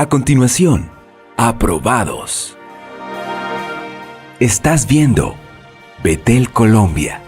A continuación, aprobados. Estás viendo Betel Colombia.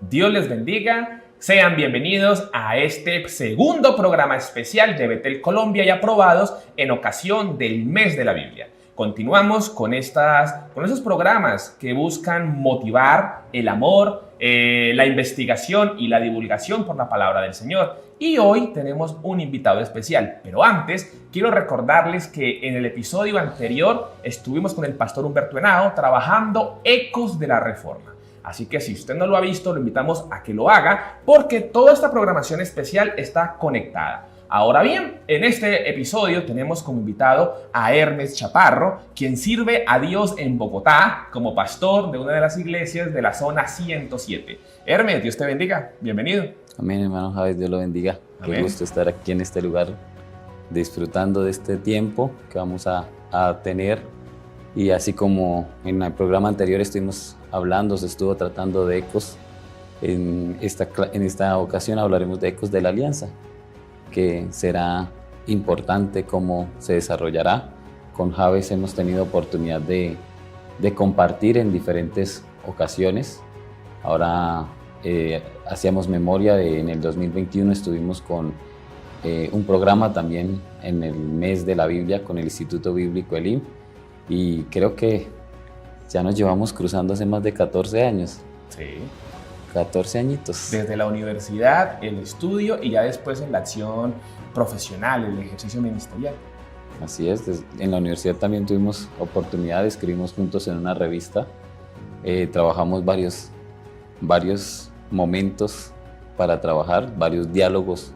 Dios les bendiga, sean bienvenidos a este segundo programa especial de Betel Colombia y Aprobados en ocasión del mes de la Biblia. Continuamos con esos programas que buscan motivar el amor, la investigación y la divulgación por la palabra del Señor. Y hoy tenemos un invitado especial, pero antes quiero recordarles que en el episodio anterior estuvimos con el pastor Humberto Henao trabajando Ecos de la Reforma. Así que si usted no lo ha visto, lo invitamos a que lo haga porque toda esta programación especial está conectada. Ahora bien, en este episodio tenemos como invitado a Hermes Chaparro, quien sirve a Dios en Bogotá como pastor de una de las iglesias de la zona 107. Hermes, Dios te bendiga. Bienvenido. Amén, hermano Javier, Dios lo bendiga. Amén. Qué gusto estar aquí en este lugar, disfrutando de este tiempo que vamos a tener. Y así como en el programa anterior estuvimos hablando, se estuvo tratando de ecos, en esta ocasión hablaremos de ecos de la alianza, que será importante cómo se desarrollará. Con Javes hemos tenido oportunidad de compartir en diferentes ocasiones. Ahora hacíamos memoria en el 2021 estuvimos con un programa también en el mes de la Biblia con el Instituto Bíblico Elim. Y creo que ya nos llevamos cruzando hace más de 14 años. Sí. 14 añitos. Desde la universidad, el estudio y ya después en la acción profesional, el ejercicio ministerial. Así es. En la universidad también tuvimos oportunidades, escribimos juntos en una revista. Trabajamos varios momentos para trabajar, varios diálogos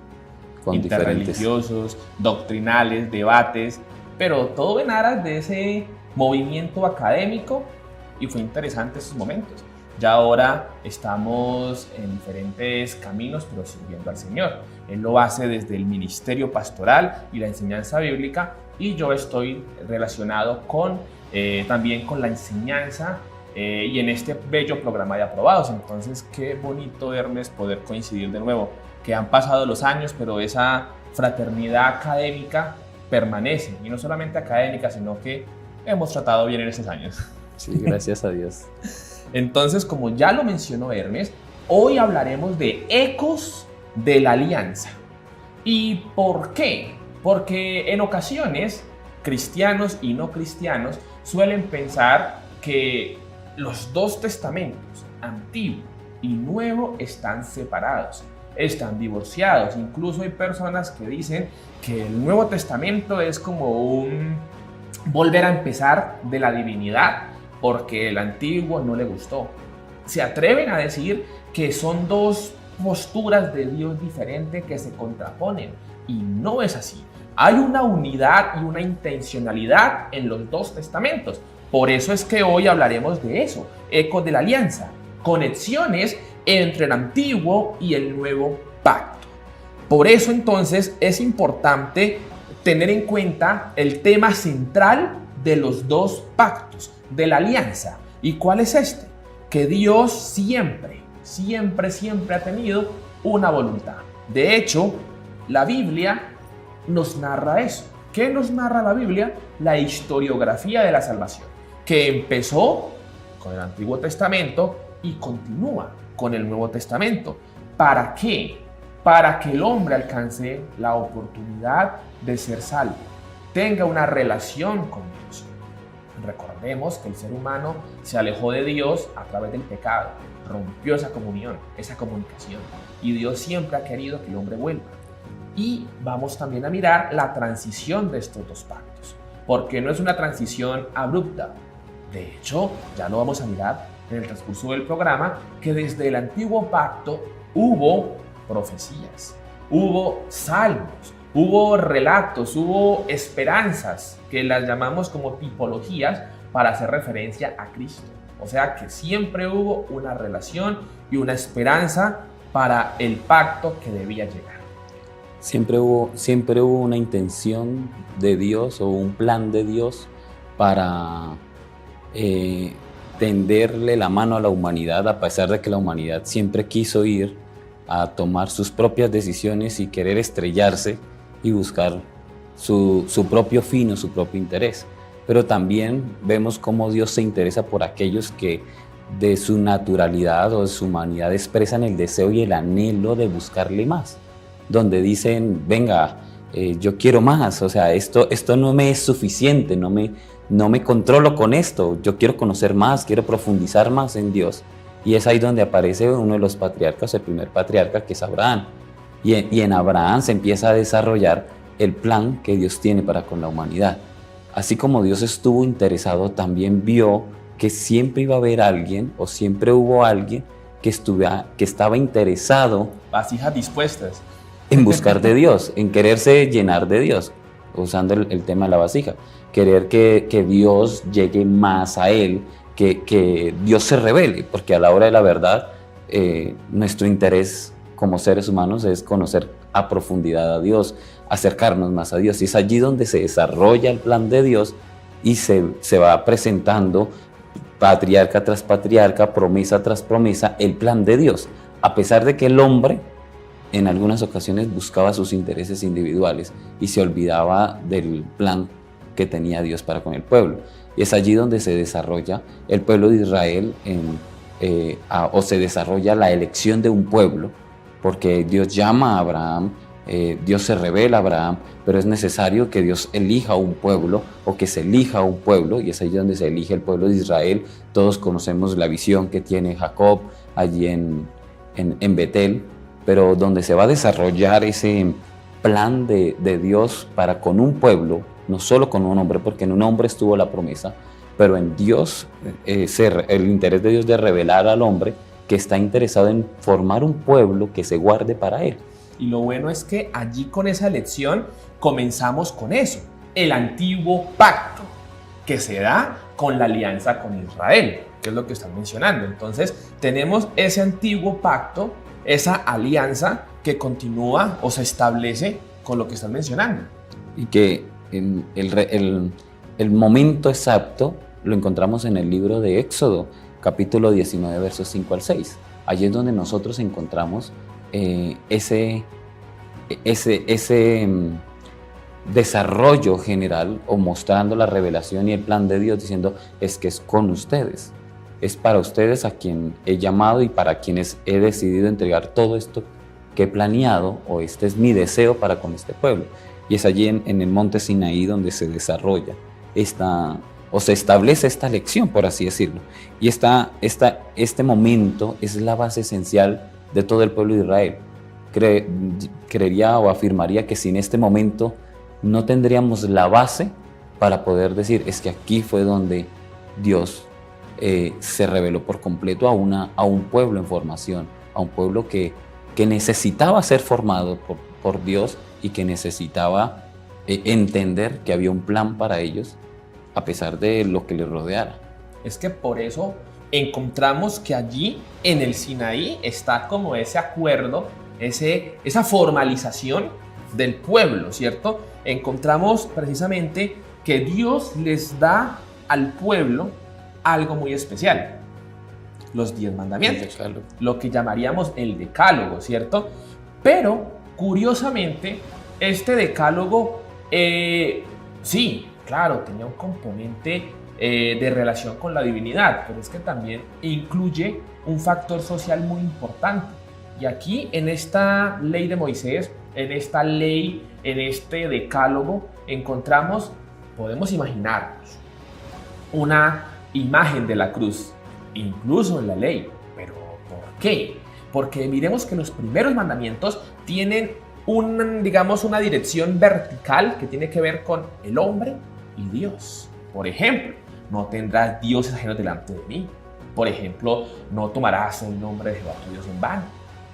con interreligiosos, doctrinales, debates, pero todo en aras de ese movimiento académico y fue interesante esos momentos. Ya ahora estamos en diferentes caminos, pero sirviendo al Señor. Él lo hace desde el ministerio pastoral y la enseñanza bíblica y yo estoy relacionado también con la enseñanza y en este bello programa de Aprobados. Entonces, qué bonito, Hermes, poder coincidir de nuevo, que han pasado los años, pero esa fraternidad académica permanece, y no solamente académica, sino que hemos tratado bien en esos años. Sí, gracias a Dios. Entonces, como ya lo mencionó Hermes, hoy hablaremos de ecos de la alianza. ¿Y por qué? Porque en ocasiones, cristianos y no cristianos suelen pensar que los dos testamentos, Antiguo y Nuevo, están separados, están divorciados. Incluso hay personas que dicen que el Nuevo Testamento es como un volver a empezar de la divinidad porque el Antiguo no le gustó. Se atreven a decir que son dos posturas de Dios diferentes que se contraponen y no es así. Hay una unidad y una intencionalidad en los dos testamentos. Por eso es que hoy hablaremos de eso, ecos de la alianza, conexiones entre el Antiguo y el Nuevo Pacto. Por eso entonces es importante tener en cuenta el tema central de los dos pactos, de la alianza. ¿Y cuál es este? Que Dios siempre ha tenido una voluntad. De hecho, la Biblia nos narra eso. ¿Qué nos narra la Biblia? La historiografía de la salvación, que empezó con el Antiguo Testamento y continúa con el Nuevo Testamento. ¿Para qué? Para que el hombre alcance la oportunidad de ser salvo, tenga una relación con Dios. Recordemos que el ser humano se alejó de Dios a través del pecado, rompió esa comunión, esa comunicación, y Dios siempre ha querido que el hombre vuelva. Y vamos también a mirar la transición de estos dos pactos, porque no es una transición abrupta. De hecho, ya lo vamos a mirar en el transcurso del programa, que desde el Antiguo Pacto hubo profecías, hubo salmos, hubo relatos, hubo esperanzas, que las llamamos como tipologías para hacer referencia a Cristo. O sea que siempre hubo una relación y una esperanza para el pacto que debía llegar. Siempre hubo una intención de Dios o un plan de Dios para tenderle la mano a la humanidad, a pesar de que la humanidad siempre quiso ir a tomar sus propias decisiones y querer estrellarse y buscar su propio fin o su propio interés. Pero también vemos cómo Dios se interesa por aquellos que de su naturalidad o de su humanidad expresan el deseo y el anhelo de buscarle más, donde dicen, venga, yo quiero más, o sea, esto no me es suficiente, no me controlo con esto, yo quiero conocer más, quiero profundizar más en Dios. Y es ahí donde aparece uno de los patriarcas, el primer patriarca, que es Abraham. Y en Abraham se empieza a desarrollar el plan que Dios tiene para con la humanidad. Así como Dios estuvo interesado, también vio que siempre iba a haber alguien, o siempre hubo alguien que estaba interesado, Vasijas dispuestas, en buscar de Dios, en quererse llenar de Dios, usando el tema de la vasija, querer que Dios llegue más a él, que Dios se revele, porque a la hora de la verdad, nuestro interés como seres humanos es conocer a profundidad a Dios, acercarnos más a Dios, y es allí donde se desarrolla el plan de Dios y se va presentando patriarca tras patriarca, promesa tras promesa, el plan de Dios, a pesar de que el hombre en algunas ocasiones buscaba sus intereses individuales y se olvidaba del plan que tenía Dios para con el pueblo. Y es allí donde se desarrolla el pueblo de Israel, o se desarrolla la elección de un pueblo, porque Dios llama a Abraham, Dios se revela a Abraham, pero es necesario que Dios elija un pueblo, o que se elija un pueblo, y es allí donde se elige el pueblo de Israel. Todos conocemos la visión que tiene Jacob allí en Betel, pero donde se va a desarrollar ese plan de Dios para con un pueblo, no solo con un hombre, porque en un hombre estuvo la promesa, pero en Dios, el interés de Dios de revelar al hombre que está interesado en formar un pueblo que se guarde para él. Y lo bueno es que allí con esa elección comenzamos con eso, el antiguo pacto que se da con la alianza con Israel, que es lo que están mencionando. Entonces tenemos ese antiguo pacto, esa alianza que continúa o se establece con lo que están mencionando. Y que el momento exacto lo encontramos en el libro de Éxodo, capítulo 19, versos 5 al 6. Allí es donde nosotros encontramos ese desarrollo general, o mostrando la revelación y el plan de Dios, diciendo, es que es con ustedes, es para ustedes a quien he llamado y para quienes he decidido entregar todo esto que he planeado, o este es mi deseo para con este pueblo. Y es allí en el monte Sinaí donde se desarrolla se establece esta lección, por así decirlo. Y este momento es la base esencial de todo el pueblo de Israel. Creería o afirmaría que sin este momento no tendríamos la base para poder decir, es que aquí fue donde Dios se reveló por completo a un pueblo en formación, a un pueblo que necesitaba ser formado por Dios, y que necesitaba entender que había un plan para ellos a pesar de lo que les rodeara. Es que por eso encontramos que allí en el Sinaí está como ese acuerdo, esa formalización del pueblo, ¿cierto? Encontramos precisamente que Dios les da al pueblo algo muy especial, los 10 mandamientos, lo que llamaríamos el decálogo, ¿cierto? Pero curiosamente, este decálogo, sí, claro, tenía un componente de relación con la divinidad, pero es que también incluye un factor social muy importante. Y aquí, en esta ley de Moisés, en esta ley, en este decálogo, podemos imaginarnos una imagen de la cruz, incluso en la ley. ¿Pero por qué? Porque miremos que los primeros mandamientos tienen una dirección vertical que tiene que ver con el hombre y Dios. Por ejemplo, no tendrás dioses ajenos delante de mí. Por ejemplo, no tomarás el nombre de Jehová tu Dios en vano.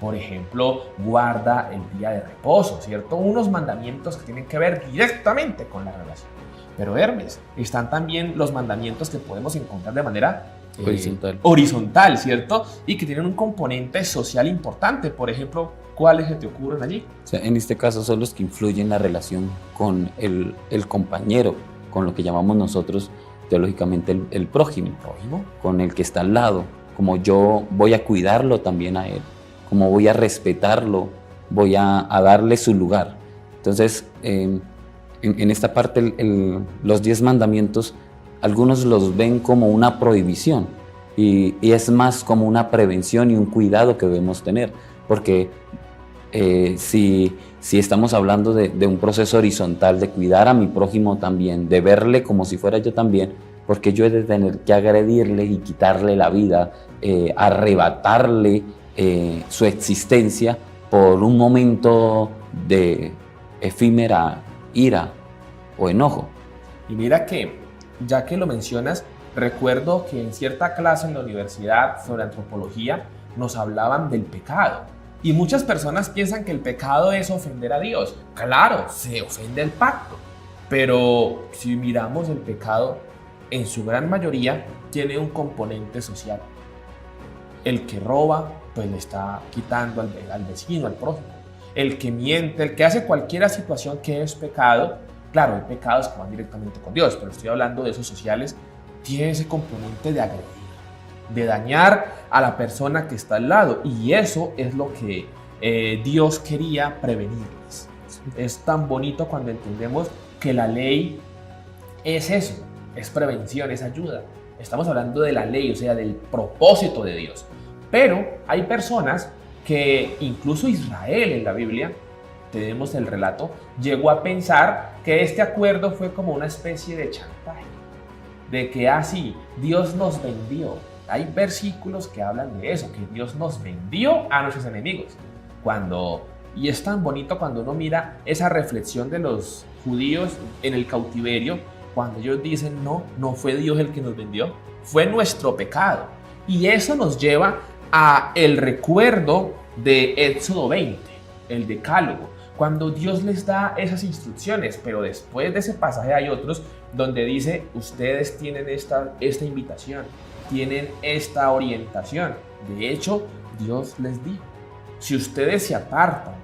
Por ejemplo, guarda el día de reposo, ¿cierto? Unos mandamientos que tienen que ver directamente con la relación. Pero Hermes, están también los mandamientos que podemos encontrar de manera horizontal, ¿cierto? Y que tienen un componente social importante. Por ejemplo, ¿cuáles se te ocurren allí? O sea, en este caso son los que influyen en la relación con el compañero, con lo que llamamos nosotros teológicamente el prójimo, con el que está al lado, como yo voy a cuidarlo también a él, como voy a respetarlo, voy a darle su lugar. Entonces, en esta parte, los 10 mandamientos, algunos los ven como una prohibición y es más como una prevención y un cuidado que debemos tener, porque si estamos hablando de un proceso horizontal, de cuidar a mi prójimo también, de verle como si fuera yo también, porque yo he de tener que agredirle y quitarle la vida, arrebatarle su existencia por un momento de efímera ira o enojo. Y mira que, ya que lo mencionas, recuerdo que en cierta clase en la universidad sobre antropología nos hablaban del pecado. Y muchas personas piensan que el pecado es ofender a Dios. Claro, se ofende el pacto. Pero si miramos el pecado, en su gran mayoría tiene un componente social. El que roba, pues le está quitando al vecino, al prójimo. El que miente, el que hace cualquier situación que es pecado, claro, hay pecados que van directamente con Dios, pero estoy hablando de esos sociales, tiene ese componente de agredir, de dañar a la persona que está al lado, y eso es lo que Dios quería prevenirles. Es tan bonito cuando entendemos que la ley es eso, es prevención, es ayuda. Estamos hablando de la ley, o sea, del propósito de Dios. Pero hay personas que, incluso Israel en la Biblia, tenemos el relato, llegó a pensar que este acuerdo fue como una especie de chantaje, de que así Dios nos vendió. Hay versículos que hablan de eso, que Dios nos vendió a nuestros enemigos. Y es tan bonito cuando uno mira esa reflexión de los judíos en el cautiverio, cuando ellos dicen, no fue Dios el que nos vendió, fue nuestro pecado. Y eso nos lleva a el recuerdo de Éxodo 20, el decálogo, cuando Dios les da esas instrucciones, pero después de ese pasaje hay otros donde dice, ustedes tienen esta invitación, tienen esta orientación. De hecho, Dios les dijo, si ustedes se apartan,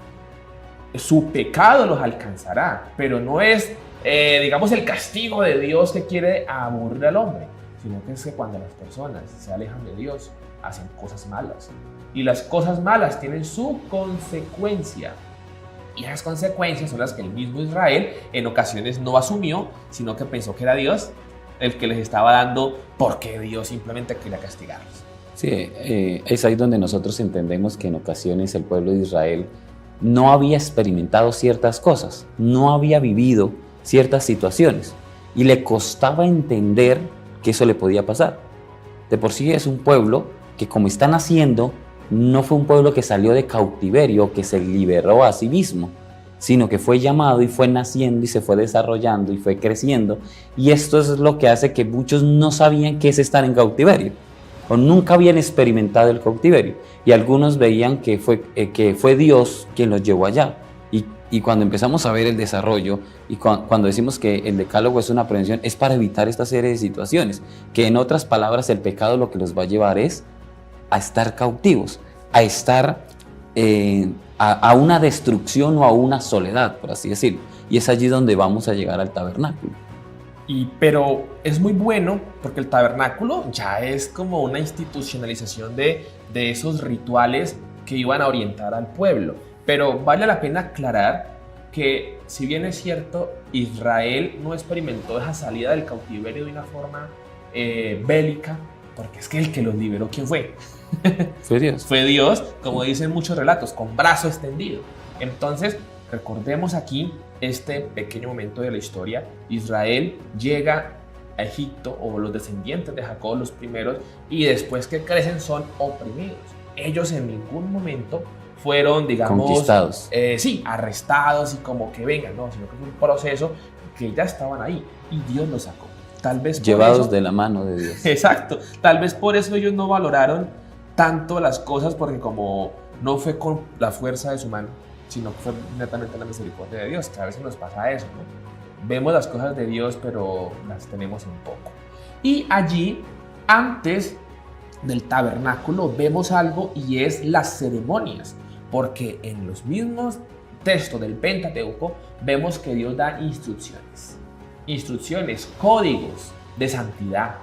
su pecado los alcanzará, pero no es, digamos, el castigo de Dios que quiere aburrir al hombre, sino que es que cuando las personas se alejan de Dios, hacen cosas malas. Y las cosas malas tienen su consecuencia. Y esas consecuencias son las que el mismo Israel en ocasiones no asumió, sino que pensó que era Dios el que les estaba dando, porque Dios simplemente quería castigarlos. Sí, es ahí donde nosotros entendemos que en ocasiones el pueblo de Israel no había experimentado ciertas cosas, no había vivido ciertas situaciones y le costaba entender que eso le podía pasar. De por sí es un pueblo que, como están haciendo, no fue un pueblo que salió de cautiverio, que se liberó a sí mismo, sino que fue llamado y fue naciendo y se fue desarrollando y fue creciendo. Y esto es lo que hace que muchos no sabían qué es estar en cautiverio, o nunca habían experimentado el cautiverio. Y algunos veían que fue Dios quien los llevó allá. Y cuando empezamos a ver el desarrollo y cuando decimos que el decálogo es una prevención, es para evitar esta serie de situaciones, que en otras palabras el pecado lo que los va a llevar es a estar cautivos, a estar a una destrucción o a una soledad, por así decirlo. Y es allí donde vamos a llegar al tabernáculo. Pero es muy bueno porque el tabernáculo ya es como una institucionalización de esos rituales que iban a orientar al pueblo. Pero vale la pena aclarar que, si bien es cierto, Israel no experimentó esa salida del cautiverio de una forma bélica, porque es que el que los liberó, ¿quién fue? Fue Dios. Fue Dios, como dicen muchos relatos, con brazo extendido. Entonces, recordemos aquí este pequeño momento de la historia. Israel llega a Egipto, o los descendientes de Jacob, los primeros, y después que crecen son oprimidos. Ellos en ningún momento fueron, digamos, conquistados. Sí, arrestados y como que vengan, no, sino que fue un proceso que ya estaban ahí y Dios los sacó. Tal vez llevados por eso, de la mano de Dios. Exacto, tal vez por eso ellos no valoraron tanto las cosas, porque como no fue con la fuerza de su mano, sino que fue netamente la misericordia de Dios, que a veces nos pasa eso, ¿no? vemos las cosas de Dios, pero las tenemos un poco. Y allí, antes del tabernáculo, vemos algo y es las ceremonias, porque en los mismos textos del Pentateuco vemos que Dios da instrucciones, códigos de santidad,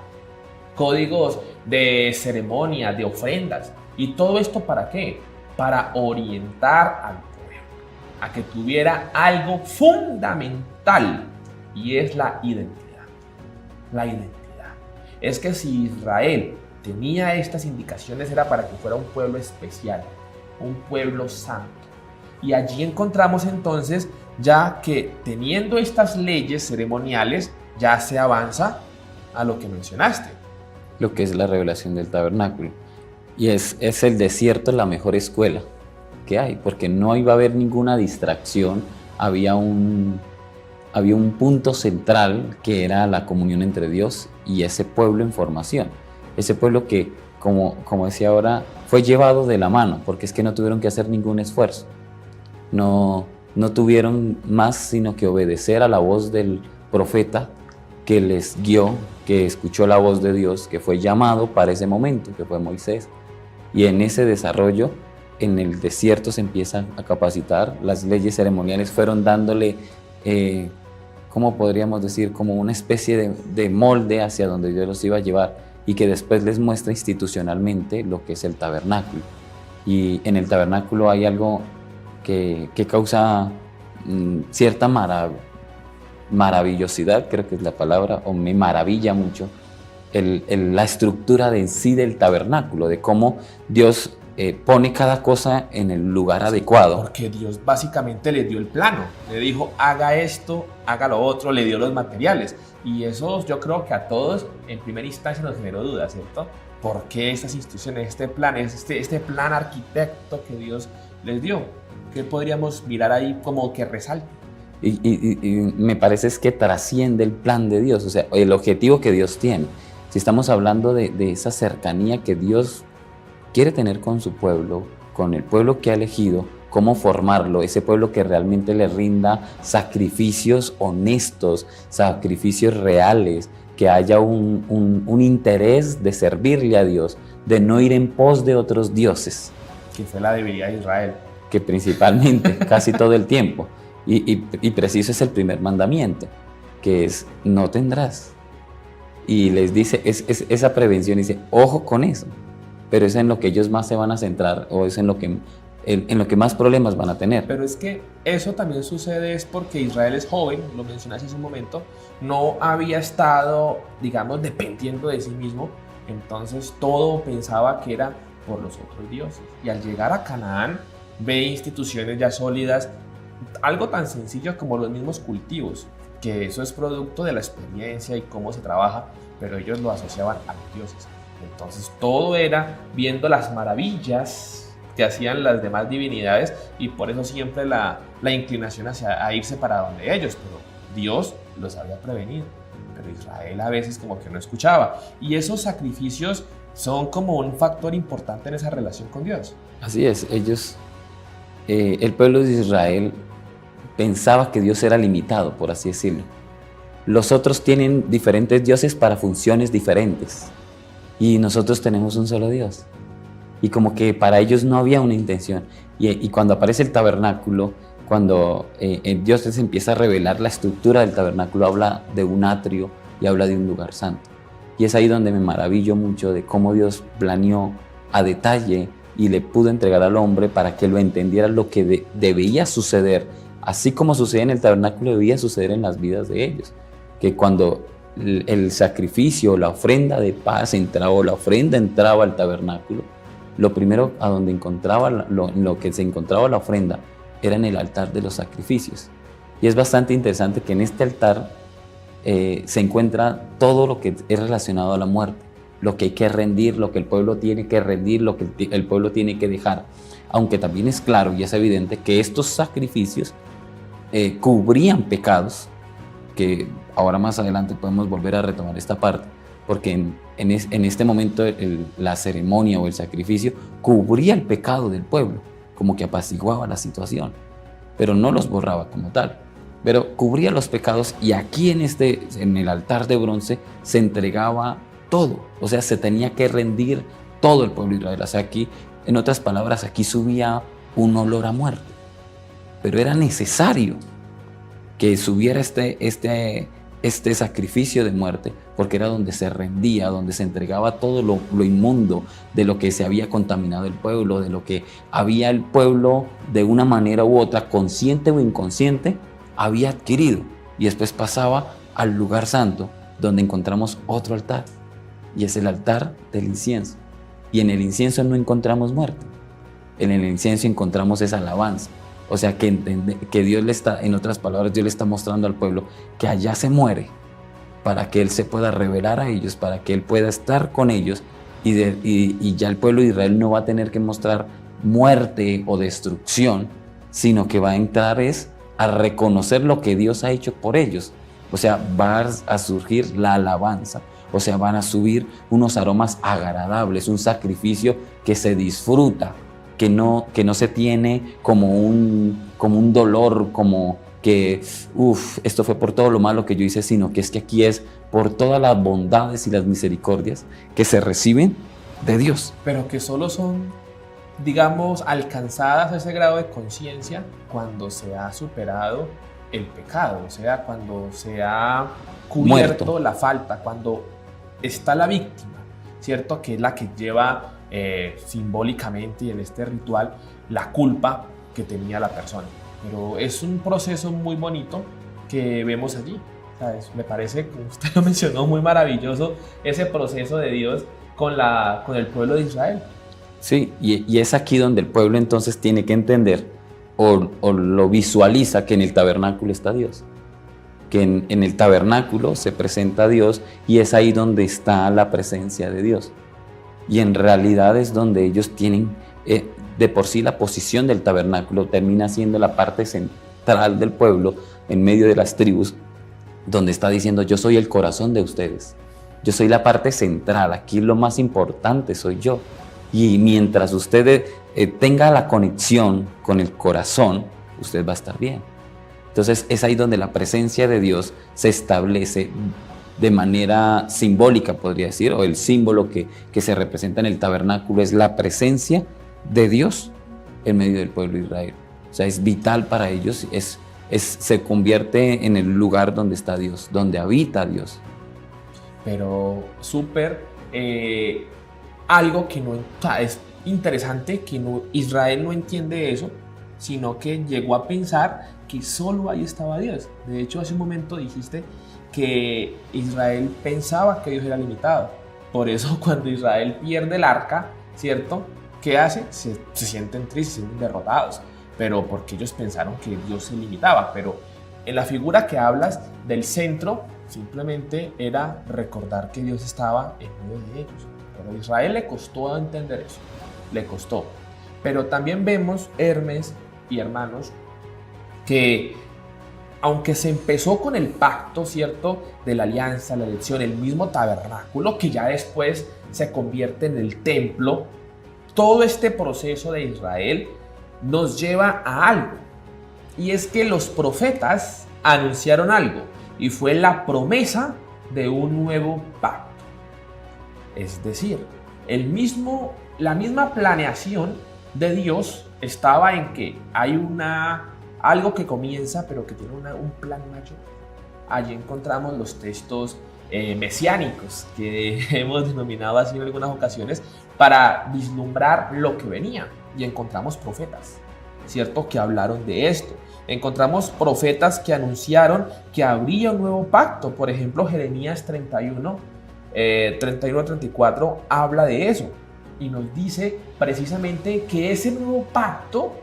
códigos de ceremonias, de ofrendas. ¿Y todo esto para qué? Para orientar al pueblo a que tuviera algo fundamental, y es la identidad. La identidad. Es que si Israel tenía estas indicaciones era para que fuera un pueblo especial, un pueblo santo. Y allí encontramos entonces ya que teniendo estas leyes ceremoniales ya se avanza a lo que mencionaste. Lo que es la revelación del tabernáculo. Y es el desierto la mejor escuela que hay, porque no iba a haber ninguna distracción, había un punto central que era la comunión entre Dios y ese pueblo en formación. Ese pueblo que, como decía ahora, fue llevado de la mano, porque es que no tuvieron que hacer ningún esfuerzo. No tuvieron más sino que obedecer a la voz del profeta que les guió, que escuchó la voz de Dios, que fue llamado para ese momento, que fue Moisés. Y en ese desarrollo, en el desierto se empiezan a capacitar. Las leyes ceremoniales fueron dándole, ¿cómo podríamos decir? Como una especie de molde hacia donde Dios los iba a llevar, y que después les muestra institucionalmente lo que es el tabernáculo. Y en el tabernáculo hay algo que causa cierta maravillosidad, creo que es la palabra, o me maravilla mucho, la estructura de en sí del tabernáculo, de cómo Dios pone cada cosa en el lugar adecuado. Porque Dios básicamente le dio el plano, le dijo haga esto, haga lo otro, le dio los materiales. Y eso yo creo que a todos en primera instancia nos generó dudas, ¿cierto? ¿Por qué estas instrucciones, este plan arquitecto que Dios les dio? ¿Qué podríamos mirar ahí como que resalte? Y me parece es que trasciende el plan de Dios, o sea, el objetivo que Dios tiene. Si estamos hablando de esa cercanía que Dios quiere tener con su pueblo, con el pueblo que ha elegido, cómo formarlo, ese pueblo que realmente le rinda sacrificios honestos, sacrificios reales, que haya un interés de servirle a Dios, de no ir en pos de otros dioses. Que fue la debilidad de Israel. Que principalmente, casi todo el tiempo. Y preciso es el primer mandamiento, que es no tendrás. Y les dice, esa prevención, dice, ojo con eso, pero es en lo que ellos más se van a centrar, o es en lo que más problemas van a tener. Pero es que eso también sucede es porque Israel es joven, lo mencionaste hace un momento, no había estado, digamos, dependiendo de sí mismo, entonces todo pensaba que era por los otros dioses. Y al llegar a Canaán, ve instituciones ya sólidas, algo tan sencillo como los mismos cultivos, que eso es producto de la experiencia y cómo se trabaja, pero ellos lo asociaban a los dioses. Entonces todo era viendo las maravillas que hacían las demás divinidades, y por eso siempre la inclinación hacia irse para donde ellos, pero Dios los había prevenido, pero Israel a veces como que no escuchaba, y esos sacrificios son como un factor importante en esa relación con Dios. Así es, el pueblo de Israel pensaba que Dios era limitado, por así decirlo. Los otros tienen diferentes dioses para funciones diferentes, y nosotros tenemos un solo Dios. Y como que para ellos no había una intención. Y cuando aparece el tabernáculo, cuando Dios les empieza a revelar la estructura del tabernáculo, habla de un atrio y habla de un lugar santo. Y es ahí donde me maravillo mucho de cómo Dios planeó a detalle y le pudo entregar al hombre para que lo entendiera lo que debía suceder. Así como sucede en el tabernáculo, debía suceder en las vidas de ellos. Que cuando el sacrificio, la ofrenda de paz entraba, o la ofrenda entraba al tabernáculo, lo primero a donde encontraba, lo que se encontraba la ofrenda, era en el altar de los sacrificios. Y es bastante interesante que en este altar se encuentra todo lo que es relacionado a la muerte, lo que hay que rendir, lo que el pueblo tiene que rendir, lo que el pueblo tiene que dejar. Aunque también es claro y es evidente que estos sacrificios cubrían pecados, que ahora más adelante podemos volver a retomar esta parte, porque en este momento la ceremonia o el sacrificio cubría el pecado del pueblo, como que apaciguaba la situación, pero no los borraba como tal. pero cubría los pecados, y aquí en el altar de bronce se entregaba todo, o sea, se tenía que rendir todo el pueblo de Israel. O sea, aquí, en otras palabras, aquí subía un olor a muerte, pero era necesario que subiera este sacrificio de muerte, porque era donde se rendía, donde se entregaba todo lo inmundo de lo que se había contaminado el pueblo, de lo que había el pueblo de una manera u otra, consciente o inconsciente, había adquirido. Y después pasaba al lugar santo, donde encontramos otro altar, y es el altar del incienso. Y en el incienso no encontramos muerte, en el incienso encontramos esa alabanza. O sea, que Dios le está, en otras palabras, Dios le está mostrando al pueblo que allá se muere para que Él se pueda revelar a ellos, para que Él pueda estar con ellos, y ya el pueblo de Israel no va a tener que mostrar muerte o destrucción, sino que va a entrar a reconocer lo que Dios ha hecho por ellos. O sea, va a surgir la alabanza, o sea, van a subir unos aromas agradables, un sacrificio que se disfruta, que no se tiene como un dolor, como que, esto fue por todo lo malo que yo hice, sino que es que aquí es por todas las bondades y las misericordias que se reciben de Dios. Pero que solo son, digamos, alcanzadas a ese grado de conciencia cuando se ha superado el pecado, o sea, cuando se ha cubierto la falta, cuando está la víctima, ¿cierto? Que es la que lleva simbólicamente y en este ritual la culpa que tenía la persona. Pero es un proceso muy bonito que vemos allí, ¿sabes? Me parece, como usted lo mencionó, muy maravilloso ese proceso de Dios con el pueblo de Israel. Sí, y es aquí donde el pueblo entonces tiene que entender o lo visualiza, que en el tabernáculo está Dios, que en el tabernáculo se presenta Dios, y es ahí donde está la presencia de Dios. Y en realidad es donde ellos tienen, de por sí la posición del tabernáculo termina siendo la parte central del pueblo, en medio de las tribus, donde está diciendo: yo soy el corazón de ustedes, yo soy la parte central, aquí lo más importante soy yo. Y mientras usted tenga la conexión con el corazón, usted va a estar bien. Entonces es ahí donde la presencia de Dios se establece de manera simbólica, podría decir, o el símbolo que se representa en el tabernáculo es la presencia de Dios en medio del pueblo de Israel. O sea, es vital para ellos, se convierte en el lugar donde está Dios, donde habita Dios. Pero súper, algo que no, o sea, es interesante que Israel no entiende eso, sino que llegó a pensar que solo ahí estaba Dios. De hecho, hace un momento dijiste que Israel pensaba que Dios era limitado. Por eso cuando Israel pierde el arca, ¿cierto? ¿Qué hace? Se sienten tristes, se sienten derrotados, pero porque ellos pensaron que Dios se limitaba. Pero en la figura que hablas del centro, simplemente era recordar que Dios estaba en medio de ellos. Pero a Israel le costó entender eso, le costó. Pero también vemos, Hermes y hermanos, que aunque se empezó con el pacto, ¿cierto?, de la alianza, la elección, el mismo tabernáculo, que ya después se convierte en el templo, todo este proceso de Israel nos lleva a algo. Y es que los profetas anunciaron algo, y fue la promesa de un nuevo pacto. Es decir, la misma planeación de Dios estaba en que hay algo que comienza, pero que tiene un plan mayor. Allí encontramos los textos mesiánicos, que hemos denominado así en algunas ocasiones, para vislumbrar lo que venía. Y encontramos profetas, ¿cierto?, que hablaron de esto. Encontramos profetas que anunciaron que habría un nuevo pacto. Por ejemplo, Jeremías 31 a 34 habla de eso y nos dice precisamente que ese nuevo pacto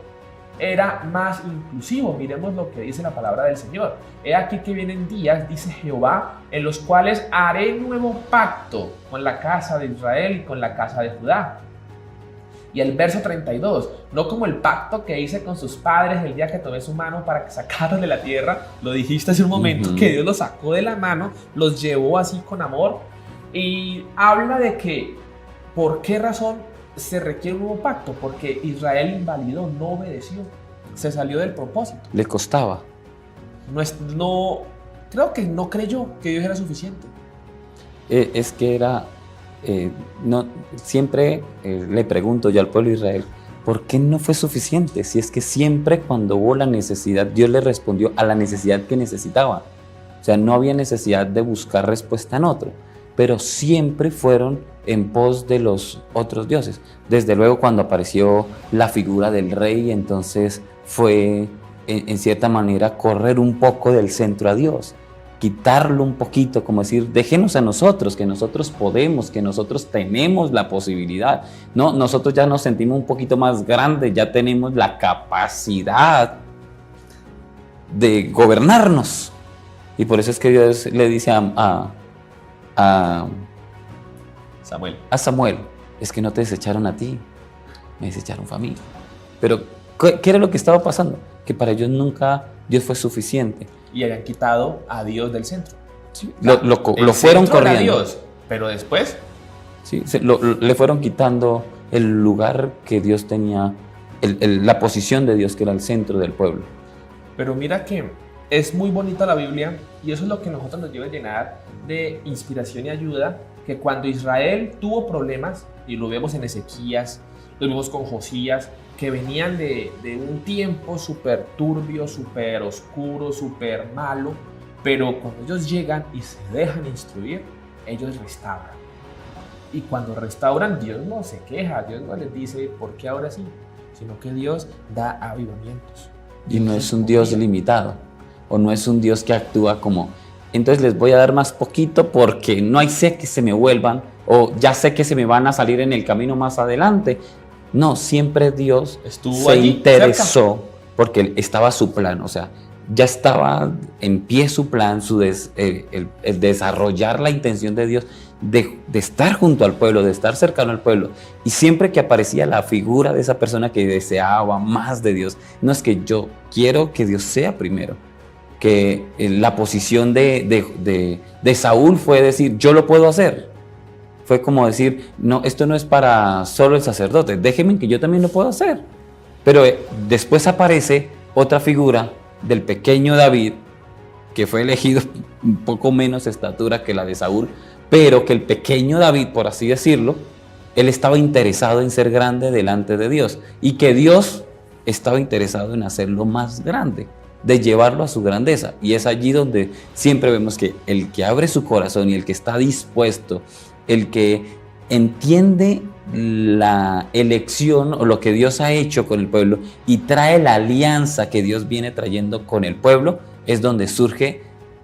era más inclusivo. Miremos lo que dice la palabra del Señor. He aquí que vienen días, dice Jehová, en los cuales haré nuevo pacto con la casa de Israel y con la casa de Judá. Y el verso 32, no como el pacto que hice con sus padres el día que tomé su mano para que sacaran de la tierra. Lo dijiste hace un momento, que Dios los sacó de la mano, los llevó así con amor. Y habla de que, ¿por qué razón se requiere un nuevo pacto? Porque Israel invalidó, no obedeció, se salió del propósito. Le costaba. no, creo que no creyó que Dios era suficiente. Es que era, no, siempre le pregunto yo al pueblo de Israel, ¿por qué no fue suficiente? Si es que siempre cuando hubo la necesidad, Dios le respondió a la necesidad que necesitaba. O sea, no había necesidad de buscar respuesta en otro, pero siempre fueron en pos de los otros dioses. Desde luego cuando apareció la figura del rey, entonces fue en cierta manera correr un poco del centro a Dios, quitarlo un poquito, como decir, déjenos a nosotros, que nosotros podemos, que nosotros tenemos la posibilidad. No, nosotros ya nos sentimos un poquito más grandes, ya tenemos la capacidad de gobernarnos. Y por eso es que Dios le dice a Samuel, es que no te desecharon a ti, me desecharon a mí. Pero, ¿qué era lo que estaba pasando? Que para ellos nunca Dios fue suficiente. Y habían quitado a Dios del centro. Sí, lo fueron corriendo. Dios, pero después Sí, le fueron quitando el lugar que Dios tenía, la posición de Dios que era el centro del pueblo. Pero mira que es muy bonita la Biblia y eso es lo que a nosotros nos debe llenar de inspiración y ayuda, que cuando Israel tuvo problemas, y lo vemos en Ezequías, lo vemos con Josías, que venían de un tiempo súper turbio, súper oscuro, súper malo, pero cuando ellos llegan y se dejan instruir, ellos restauran. Y cuando restauran, Dios no se queja, Dios no les dice ¿por qué ahora sí?, sino que Dios da avivamientos. Y no es un Dios limitado, o no es un Dios que actúa como, entonces les voy a dar más poquito porque no hay sé que se me vuelvan, o ya sé que se me van a salir en el camino más adelante. No, siempre Dios estuvo se allí, interesó cerca, porque estaba su plan, o sea, ya estaba en pie su plan, el desarrollar la intención de Dios de estar junto al pueblo, de estar cercano al pueblo. Y siempre que aparecía la figura de esa persona que deseaba más de Dios, no es que yo quiero que Dios sea primero, que la posición de Saúl fue decir, yo lo puedo hacer. Fue como decir, no, esto no es para solo el sacerdote, déjenme que yo también lo puedo hacer. Pero después aparece otra figura del pequeño David, que fue elegido un poco menos estatura que la de Saúl, pero que el pequeño David, por así decirlo, él estaba interesado en ser grande delante de Dios, y que Dios estaba interesado en hacerlo más grande, de llevarlo a su grandeza. Y es allí donde siempre vemos que el que abre su corazón y el que está dispuesto, el que entiende la elección o lo que Dios ha hecho con el pueblo y trae la alianza que Dios viene trayendo con el pueblo, es donde surge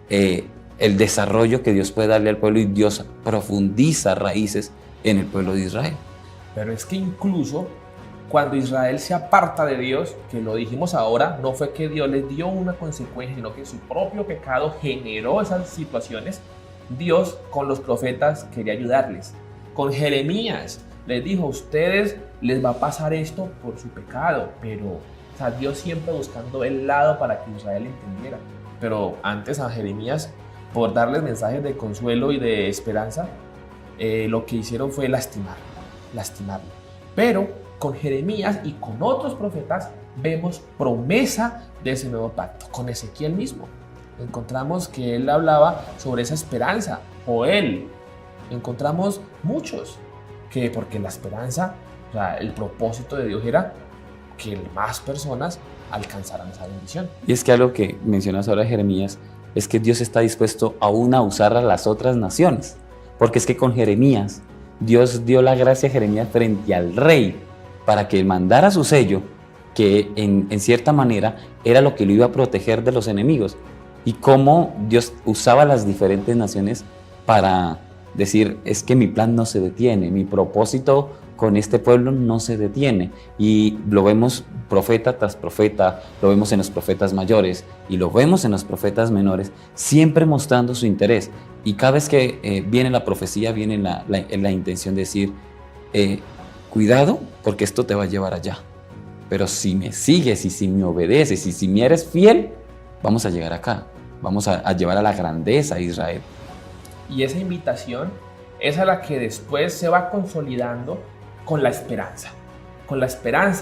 el desarrollo que Dios puede darle al pueblo, y Dios profundiza raíces en el pueblo de Israel. Pero es que incluso cuando Israel se aparta de Dios, que lo dijimos ahora, no fue que Dios les dio una consecuencia, sino que su propio pecado generó esas situaciones. Dios con los profetas quería ayudarles. Con Jeremías les dijo, a ustedes les va a pasar esto por su pecado, pero o sea, Dios siempre buscando el lado para que Israel entendiera. Pero antes a Jeremías, por darles mensajes de consuelo y de esperanza, lo que hicieron fue lastimarlo. Pero con Jeremías y con otros profetas vemos promesa de ese nuevo pacto. Con Ezequiel mismo encontramos que él hablaba sobre esa esperanza. Joel, encontramos muchos que, porque la esperanza, o sea, el propósito de Dios era que más personas alcanzaran esa bendición. Y es que algo que mencionas ahora, Jeremías, es que Dios está dispuesto aún a usar a las otras naciones, porque es que con Jeremías Dios dio la gracia a Jeremías frente al rey para que mandara su sello, que en cierta manera era lo que lo iba a proteger de los enemigos, y cómo Dios usaba las diferentes naciones para decir, es que mi plan no se detiene, mi propósito con este pueblo no se detiene. Y lo vemos profeta tras profeta, lo vemos en los profetas mayores y lo vemos en los profetas menores, siempre mostrando su interés. Y cada vez que viene la profecía, viene la intención de decir, cuidado, porque esto te va a llevar allá. Pero si me sigues y si me obedeces y si me eres fiel, vamos a llegar acá, vamos a llevar a la grandeza a Israel. Y esa invitación es a la que después se va consolidando con la esperanza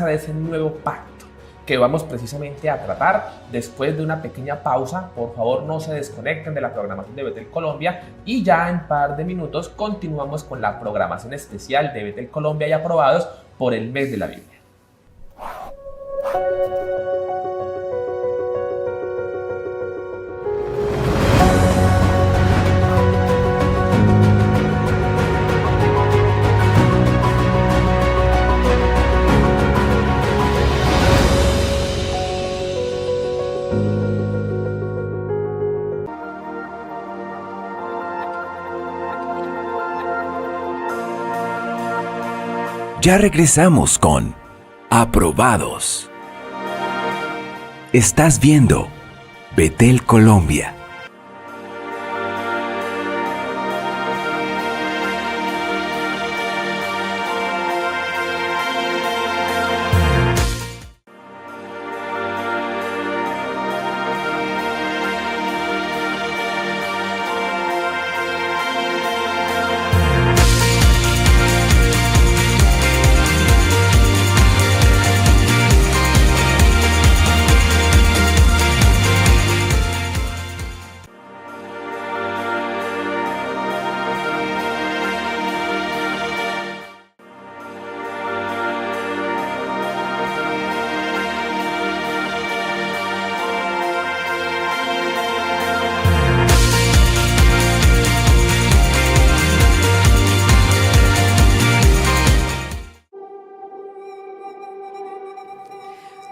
de ese nuevo pacto, que vamos precisamente a tratar después de una pequeña pausa. Por favor, no se desconecten de la programación de Betel Colombia y ya en un par de minutos continuamos con la programación especial de Betel Colombia y aprobados por el mes de la Biblia. Ya regresamos con Aprobados. Estás viendo Betel Colombia.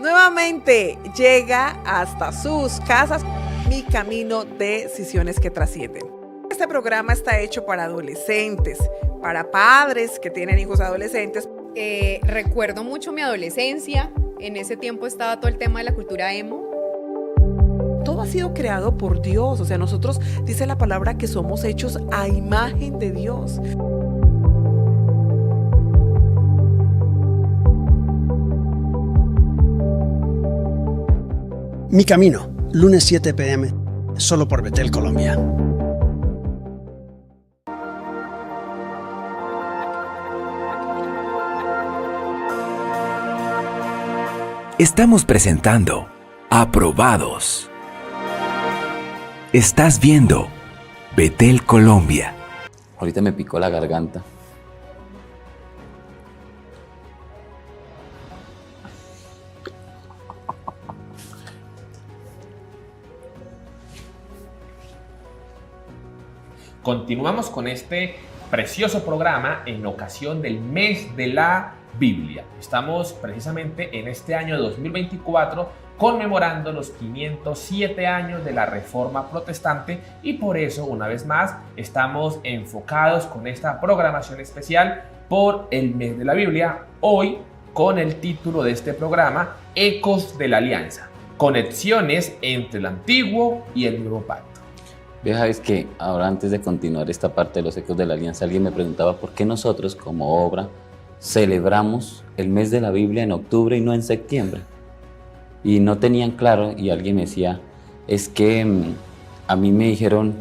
Nuevamente llega hasta sus casas Mi Camino de Decisiones que Trascienden. Este programa está hecho para adolescentes, para padres que tienen hijos adolescentes. Recuerdo mucho mi adolescencia. En ese tiempo estaba todo el tema de la cultura emo. Todo ha sido creado por Dios. O sea, nosotros, dice la palabra, que somos hechos a imagen de Dios. Mi Camino, lunes 7 p.m., solo por Betel Colombia. Estamos presentando Aprobados. Estás viendo Betel Colombia. Ahorita me picó la garganta. Continuamos con este precioso programa en ocasión del mes de la Biblia. Estamos precisamente en este año 2024 conmemorando los 507 años de la Reforma Protestante y por eso, una vez más, estamos enfocados con esta programación especial por el mes de la Biblia, hoy con el título de este programa, Ecos de la Alianza, conexiones entre el Antiguo y el Nuevo Pacto. Vieja, es que ahora antes de continuar esta parte de los ecos de la alianza, alguien me preguntaba por qué nosotros como obra celebramos el mes de la Biblia en octubre y no en septiembre. Y no tenían claro, y alguien me decía, es que a mí me dijeron,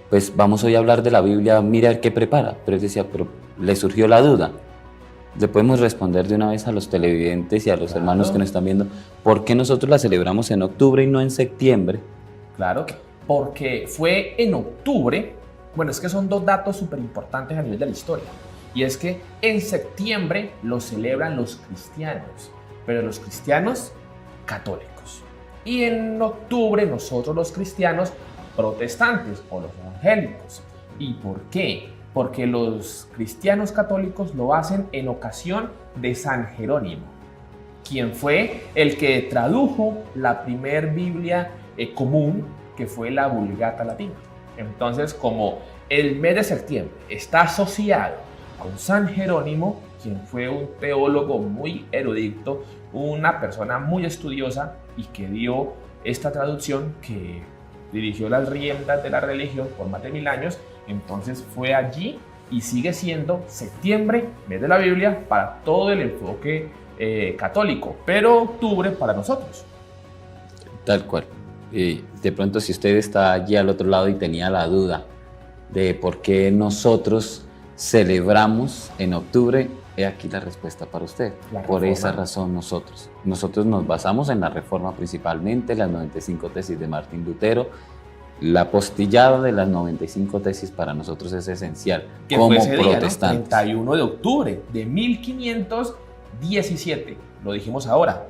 pues vamos hoy a hablar de la Biblia, mira a ver qué prepara. Pero él decía, pero le surgió la duda. Le podemos responder de una vez a los televidentes y a los hermanos que nos están viendo, ¿por qué nosotros la celebramos en octubre y no en septiembre? Claro, porque fue en octubre. Bueno, es que son dos datos súper importantes a nivel de la historia. Y es que en septiembre lo celebran los cristianos, pero los cristianos católicos. Y en octubre nosotros los cristianos protestantes o los evangélicos. ¿Y por qué? Porque los cristianos católicos lo hacen en ocasión de San Jerónimo, quien fue el que tradujo la primer Biblia común, que fue la Vulgata Latina. Entonces, como el mes de septiembre está asociado con San Jerónimo, quien fue un teólogo muy erudito, una persona muy estudiosa y que dio esta traducción, que dirigió las riendas de la religión por más de 1000 años, entonces fue allí y sigue siendo septiembre, mes de la Biblia, para todo el enfoque católico, pero octubre para nosotros. Tal cual. De pronto, si usted está allí al otro lado y tenía la duda de por qué nosotros celebramos en octubre, he aquí la respuesta para usted. La Por reforma. esa razón nosotros nos basamos en la Reforma principalmente, las 95 tesis de Martín Lutero. La apostillada de las 95 tesis para nosotros es esencial Que como fue ese día, ¿no? protestantes. 31 de octubre de 1517. Lo dijimos ahora.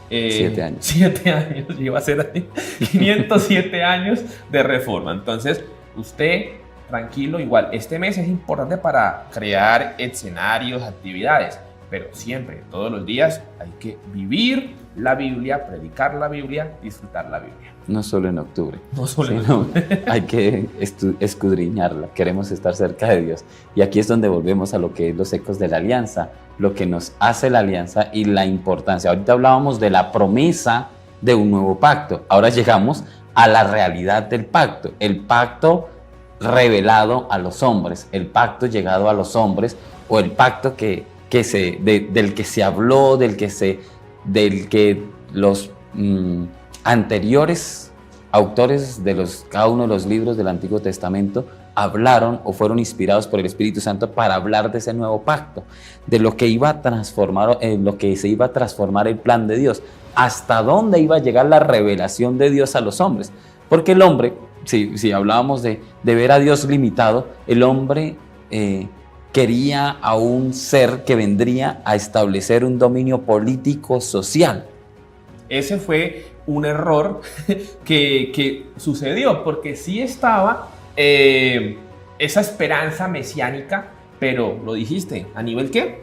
7 años. 7 años, lleva a ser 507 años de reforma. Entonces, usted, tranquilo, igual, este mes es importante para crear escenarios, actividades, pero siempre, todos los días, hay que vivir la Biblia, predicar la Biblia, disfrutar la Biblia. No solo en octubre, No solo en sino hay que escudriñarla. Queremos estar cerca de Dios. Y aquí es donde volvemos a lo que es los ecos de la alianza, lo que nos hace la alianza y la importancia. Ahorita hablábamos de la promesa de un nuevo pacto. Ahora llegamos a la realidad del pacto. El pacto revelado a los hombres, el pacto llegado a los hombres, o el pacto del que se habló, del que los anteriores autores de cada uno de los libros del Antiguo Testamento hablaron o fueron inspirados por el Espíritu Santo para hablar de ese nuevo pacto, de lo que iba a transformar, lo que se iba a transformar el plan de Dios, hasta dónde iba a llegar la revelación de Dios a los hombres. Porque el hombre, si hablábamos de ver a Dios limitado, el hombre quería a un ser que vendría a establecer un dominio político social. Ese fue un error que sucedió, porque sí estaba esa esperanza mesiánica, pero lo dijiste, ¿a nivel qué?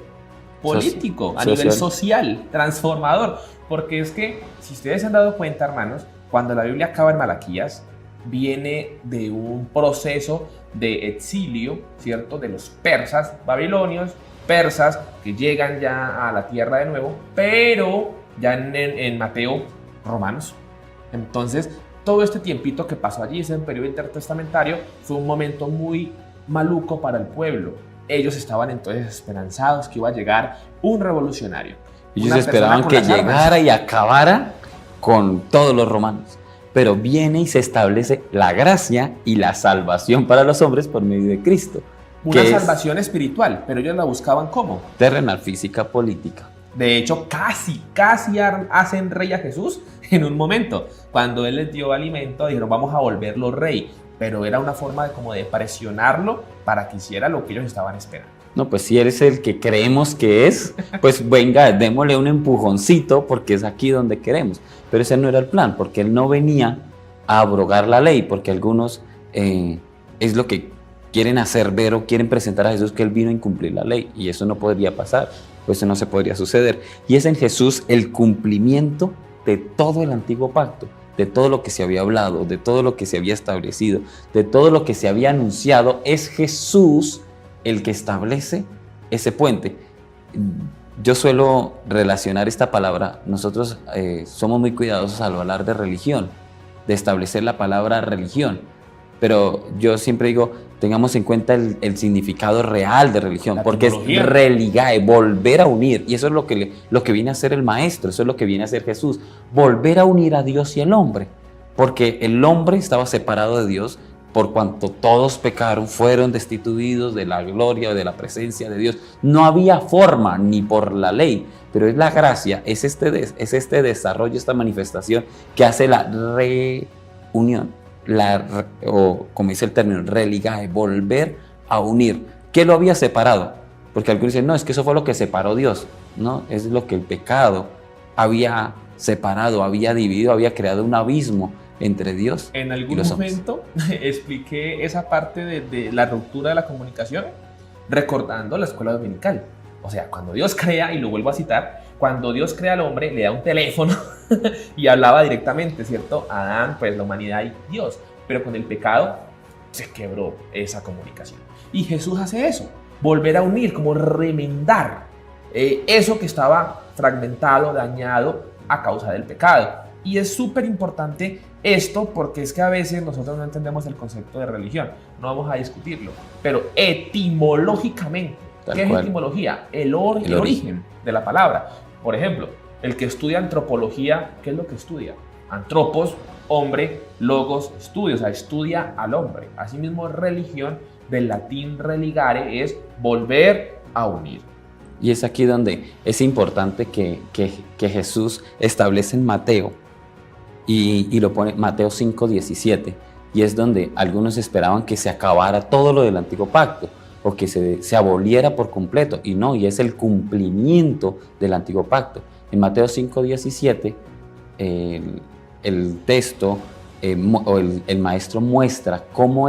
Político, a nivel social, transformador. Porque es que, si ustedes se han dado cuenta, hermanos, cuando la Biblia acaba en Malaquías, viene de un proceso de exilio, ¿cierto? De los persas, babilonios, persas, que llegan ya a la tierra de nuevo, pero ya en Mateo, romanos. Entonces, todo este tiempito que pasó allí, ese periodo intertestamentario, fue un momento muy maluco para el pueblo. Ellos estaban entonces esperanzados que iba a llegar un revolucionario. Ellos esperaban que llegara y acabara con todos los romanos. Pero viene y se establece la gracia y la salvación para los hombres por medio de Cristo. Una salvación espiritual, pero ellos la buscaban ¿cómo? Terrenal, física, política. De hecho, casi hacen rey a Jesús en un momento. Cuando Él les dio alimento, dijeron, vamos a volverlo rey. Pero era una forma de presionarlo para que hiciera lo que ellos estaban esperando. No, pues si eres el que creemos que es, pues venga, démosle un empujoncito porque es aquí donde queremos. Pero ese no era el plan, porque Él no venía a abrogar la ley, porque algunos es lo que quieren hacer ver o quieren presentar a Jesús que Él vino a incumplir la ley, y eso no podría pasar, pues eso no se podría suceder. Y es en Jesús el cumplimiento de todo el antiguo pacto, de todo lo que se había hablado, de todo lo que se había establecido, de todo lo que se había anunciado. Es Jesús el que establece ese puente. Yo suelo relacionar esta palabra, nosotros somos muy cuidadosos al hablar de religión, de establecer la palabra religión, pero yo siempre digo, tengamos en cuenta el significado real de religión, porque es religae, volver a unir, y eso es lo que viene a hacer el Maestro, eso es lo que viene a hacer Jesús, volver a unir a Dios y al hombre, porque el hombre estaba separado de Dios, por cuanto todos pecaron, fueron destituidos de la gloria o de la presencia de Dios. No había forma ni por la ley, pero es la gracia, es este desarrollo, esta manifestación que hace la reunión, o como dice el término, religae, volver a unir. ¿Qué lo había separado? Porque algunos dicen, no, es que eso fue lo que separó Dios. No, es lo que el pecado había separado, había dividido, había creado un abismo entre Dios en algún y los momento expliqué esa parte de la ruptura de la comunicación recordando la escuela dominical. O sea, cuando Dios crea, y lo vuelvo a citar, cuando Dios crea al hombre, le da un teléfono y hablaba directamente, ¿cierto? Adán, pues la humanidad y Dios. Pero con el pecado se quebró esa comunicación. Y Jesús hace eso, volver a unir, como remendar eso que estaba fragmentado, dañado a causa del pecado. Y es súper importante esto, porque es que a veces nosotros no entendemos el concepto de religión. No vamos a discutirlo, pero etimológicamente, ¿qué es etimología? El origen de la palabra. Por ejemplo, el que estudia antropología, ¿qué es lo que estudia? Antropos hombre, logos, studio, o sea, estudia al hombre. Asimismo, religión, del latín religare, es volver a unir. Y es aquí donde es importante que Jesús establece en Mateo y lo pone Mateo 5:17, y es donde algunos esperaban que se acabara todo lo del antiguo pacto o que se aboliera por completo, y no, y es el cumplimiento del antiguo pacto. En Mateo 5:17 el texto o el maestro muestra cómo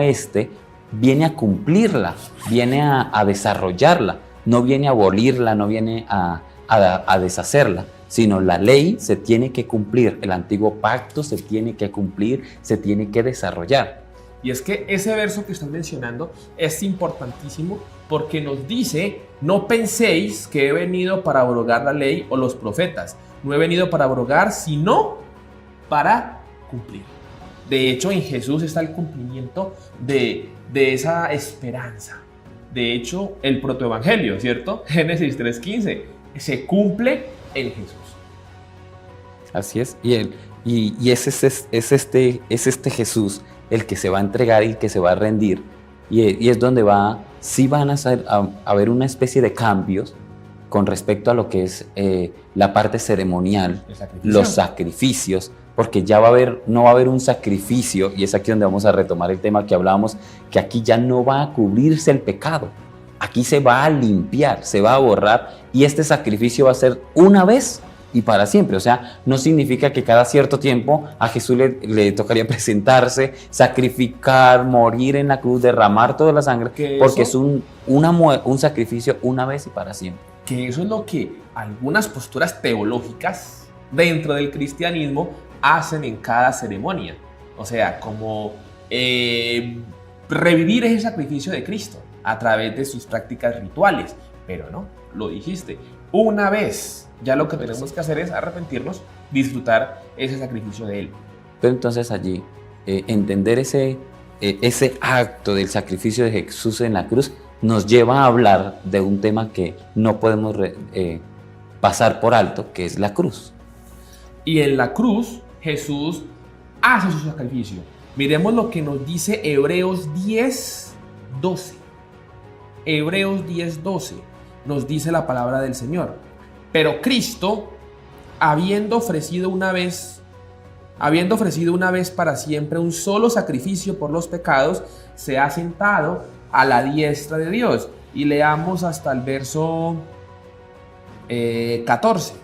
viene a cumplirla, viene a desarrollarla. No viene a abolirla, no viene a deshacerla, sino la ley se tiene que cumplir, el antiguo pacto se tiene que cumplir, se tiene que desarrollar. Y es que ese verso que están mencionando es importantísimo porque nos dice: no penséis que he venido para abrogar la ley o los profetas. No he venido para abrogar, sino para cumplir. De hecho, en Jesús está el cumplimiento de esa esperanza. De hecho, el protoevangelio, ¿cierto? Génesis 3:15, se cumple en Jesús. Así es, y es este Jesús el que se va a entregar y que se va a rendir, y es donde sí van a haber una especie de cambios con respecto a lo que es la parte ceremonial, los sacrificios, porque ya no va a haber un sacrificio, y es aquí donde vamos a retomar el tema que hablábamos, que aquí ya no va a cubrirse el pecado, aquí se va a limpiar, se va a borrar, y este sacrificio va a ser una vez y para siempre. O sea, no significa que cada cierto tiempo a Jesús le tocaría presentarse, sacrificar, morir en la cruz, derramar toda la sangre, porque es un sacrificio una vez y para siempre. Que eso es lo que algunas posturas teológicas dentro del cristianismo hacen en cada ceremonia. O sea, como revivir ese sacrificio de Cristo a través de sus prácticas rituales. Pero no, lo dijiste, una vez. Ya lo que tenemos que hacer es arrepentirnos, disfrutar ese sacrificio de Él. Pero entonces allí, entender ese acto del sacrificio de Jesús en la cruz nos lleva a hablar de un tema que no podemos pasar por alto, que es la cruz. Y en la cruz Jesús hace su sacrificio. Miremos lo que nos dice Hebreos 10:12. Hebreos 10:12 nos dice la palabra del Señor. Pero Cristo, habiendo ofrecido una vez para siempre un solo sacrificio por los pecados, se ha sentado a la diestra de Dios. Y leamos hasta el verso 14.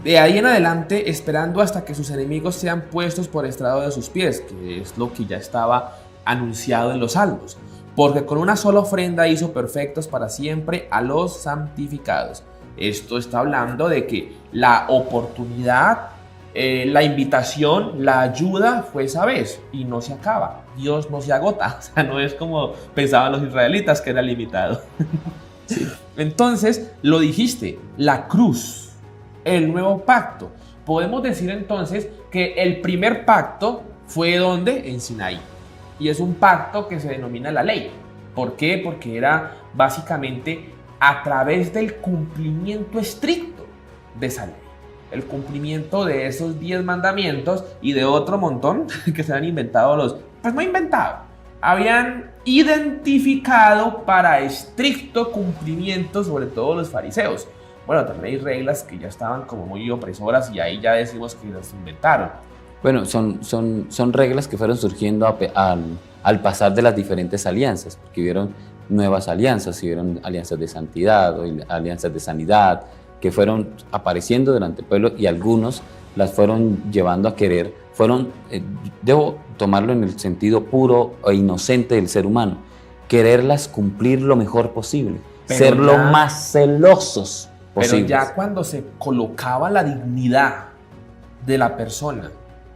De ahí en adelante, esperando hasta que sus enemigos sean puestos por estrado de sus pies, que es lo que ya estaba anunciado en los Salmos. Porque con una sola ofrenda hizo perfectos para siempre a los santificados. Esto está hablando de que la oportunidad, la invitación, la ayuda fue esa vez y no se acaba. Dios no se agota. O sea, no es como pensaban los israelitas, que era limitado. Sí. Entonces, lo dijiste, la cruz, el nuevo pacto. Podemos decir entonces que el primer pacto fue ¿dónde? En Sinaí. Y es un pacto que se denomina la ley. ¿Por qué? Porque era básicamente a través del cumplimiento estricto de esa ley. El cumplimiento de esos 10 mandamientos y de otro montón que se han inventado pues no inventado, habían identificado para estricto cumplimiento, sobre todo los fariseos. Bueno, también hay reglas que ya estaban como muy opresoras y ahí ya decimos que las inventaron. Bueno, son reglas que fueron surgiendo al pasar de las diferentes alianzas, porque hubieron nuevas alianzas, hubieron alianzas de santidad o alianzas de sanidad, que fueron apareciendo delante del pueblo, y algunos las fueron llevando a querer, debo tomarlo en el sentido puro e inocente del ser humano, quererlas cumplir lo mejor posible, ser lo más celosos posibles. Pero ya cuando se colocaba la dignidad de la persona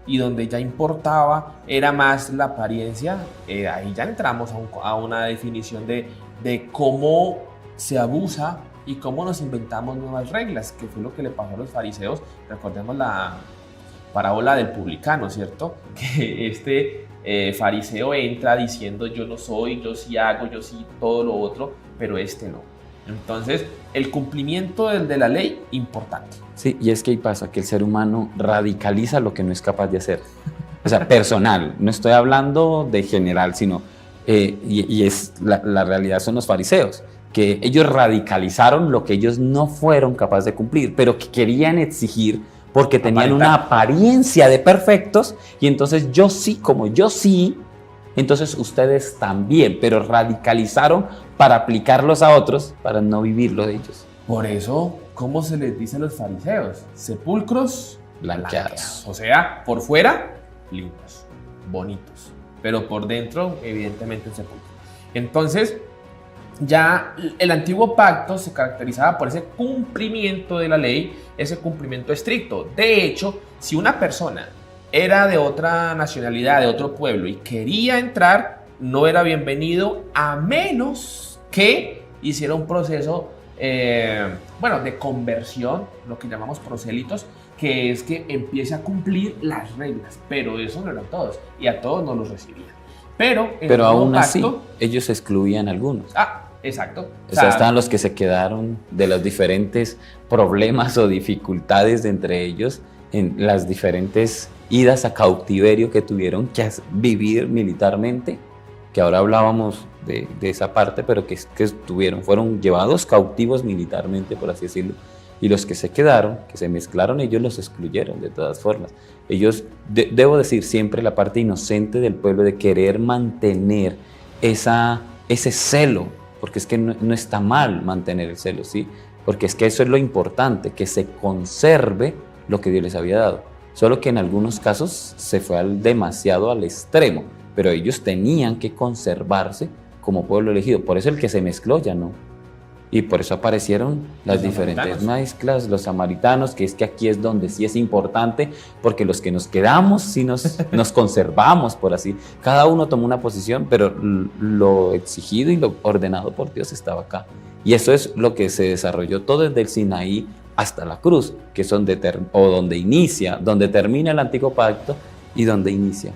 y donde ya importaba era más la apariencia, ahí ya entramos a una definición de cómo se abusa y cómo nos inventamos nuevas reglas, que fue lo que le pasó a los fariseos. Recordemos la parábola del publicano, ¿cierto? Que este fariseo entra diciendo: yo no soy, yo sí hago, yo sí todo lo otro, pero este no. Entonces, el cumplimiento de la ley, importante. Sí, y es que ahí pasa que el ser humano radicaliza lo que no es capaz de hacer. O sea, personal. No estoy hablando de general, sino... la realidad son los fariseos, que ellos radicalizaron lo que ellos no fueron capaces de cumplir, pero que querían exigir porque tenían una apariencia de perfectos, y entonces yo sí, como yo sí, entonces ustedes también, pero radicalizaron para aplicarlos a otros, para no vivirlo de ellos. Por eso, ¿cómo se les dice a los fariseos? Sepulcros Blanqueados. O sea, por fuera, limpios, bonitos, pero por dentro, evidentemente, un sepulcro. Entonces, ya el antiguo pacto se caracterizaba por ese cumplimiento de la ley, ese cumplimiento estricto. De hecho, si una persona era de otra nacionalidad, de otro pueblo, y quería entrar, no era bienvenido a menos que hiciera un proceso de conversión, lo que llamamos prosélitos, que es que empiece a cumplir las reglas, pero eso no eran todos, y a todos no los recibían. Pero aún así, ellos excluían a algunos. Exacto. O sea, estaban los que se quedaron de los diferentes problemas o dificultades de entre ellos, en las diferentes idas a cautiverio que tuvieron que vivir militarmente, que ahora hablábamos de esa parte, pero que fueron llevados cautivos militarmente, por así decirlo, y los que se quedaron, que se mezclaron, ellos los excluyeron de todas formas. Ellos, debo decir siempre la parte inocente del pueblo de querer mantener ese celo, porque es que no está mal mantener el celo, ¿sí? Porque es que eso es lo importante, que se conserve lo que Dios les había dado. Solo que en algunos casos se fue demasiado al extremo, pero ellos tenían que conservarse como pueblo elegido. Por eso el que se mezcló ya no. Y por eso aparecieron las diferentes mezclas, los samaritanos, que es que aquí es donde sí es importante, porque los que nos quedamos sí nos conservamos, por así. Cada uno tomó una posición, pero lo exigido y lo ordenado por Dios estaba acá. Y eso es lo que se desarrolló todo desde el Sinaí hasta la cruz, que es donde termina el antiguo pacto y donde inicia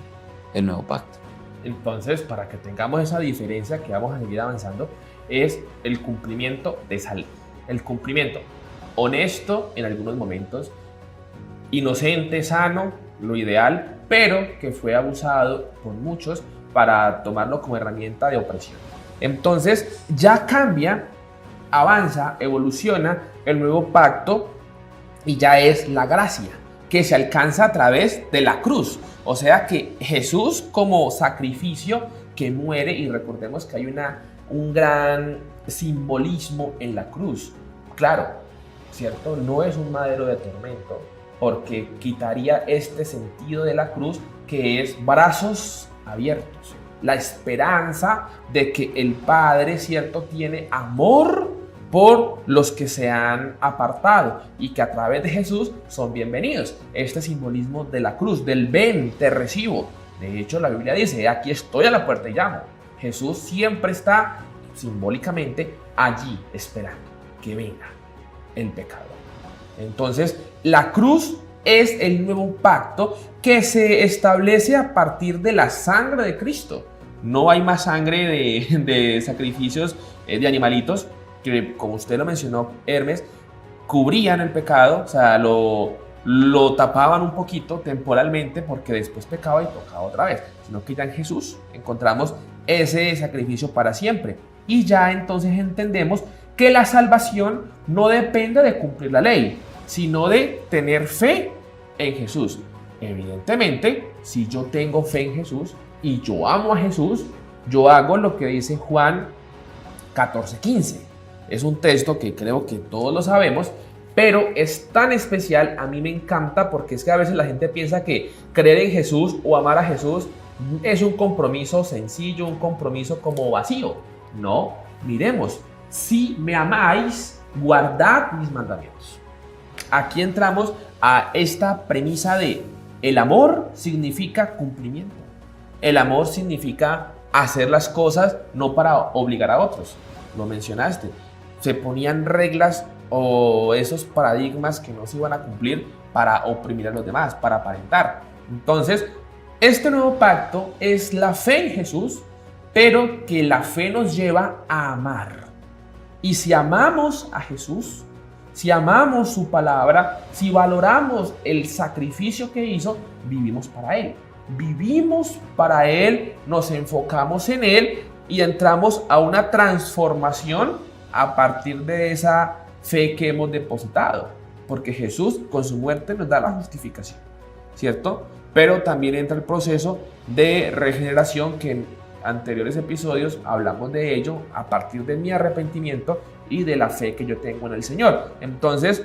el nuevo pacto. Entonces, para que tengamos esa diferencia que vamos a seguir avanzando, es el cumplimiento de esa ley. El cumplimiento honesto en algunos momentos, inocente, sano, lo ideal, pero que fue abusado por muchos para tomarlo como herramienta de opresión. Entonces, ya cambia, avanza, evoluciona el nuevo pacto y ya es la gracia que se alcanza a través de la cruz. O sea que Jesús como sacrificio que muere, y recordemos que hay un gran simbolismo en la cruz. Claro, ¿cierto? No es un madero de tormento, porque quitaría este sentido de la cruz, que es brazos abiertos. La esperanza de que el Padre, ¿cierto?, tiene amor por los que se han apartado y que a través de Jesús son bienvenidos. Este simbolismo de la cruz, del ven, te recibo. De hecho, la Biblia dice, aquí estoy a la puerta y llamo. Jesús siempre está simbólicamente allí esperando que venga el pecador. Entonces, la cruz es el nuevo pacto que se establece a partir de la sangre de Cristo. No hay más sangre de sacrificios de animalitos que, como usted lo mencionó, Hermes, cubrían el pecado, o sea, lo tapaban un poquito temporalmente porque después pecaba y tocaba otra vez, sino que ya en Jesús encontramos ese sacrificio para siempre. Y ya entonces entendemos que la salvación no depende de cumplir la ley, sino de tener fe en Jesús. Evidentemente, si yo tengo fe en Jesús y yo amo a Jesús, yo hago lo que dice Juan 14:15. Es un texto que creo que todos lo sabemos, pero es tan especial, a mí me encanta, porque es que a veces la gente piensa que creer en Jesús o amar a Jesús es un compromiso sencillo, un compromiso como vacío. No, miremos, si me amáis, guardad mis mandamientos. Aquí entramos a esta premisa de el amor significa cumplimiento. El amor significa hacer las cosas no para obligar a otros. Lo mencionaste. Se ponían reglas o esos paradigmas que no se iban a cumplir para oprimir a los demás, para aparentar. Entonces, este nuevo pacto es la fe en Jesús, pero que la fe nos lleva a amar. Y si amamos a Jesús, si amamos su palabra, si valoramos el sacrificio que hizo, vivimos para Él. vivimos para Él, nos enfocamos en Él y entramos a una transformación a partir de esa fe que hemos depositado. Porque Jesús con su muerte nos da la justificación, ¿cierto? Pero también entra el proceso de regeneración que en anteriores episodios hablamos de ello a partir de mi arrepentimiento y de la fe que yo tengo en el Señor. Entonces,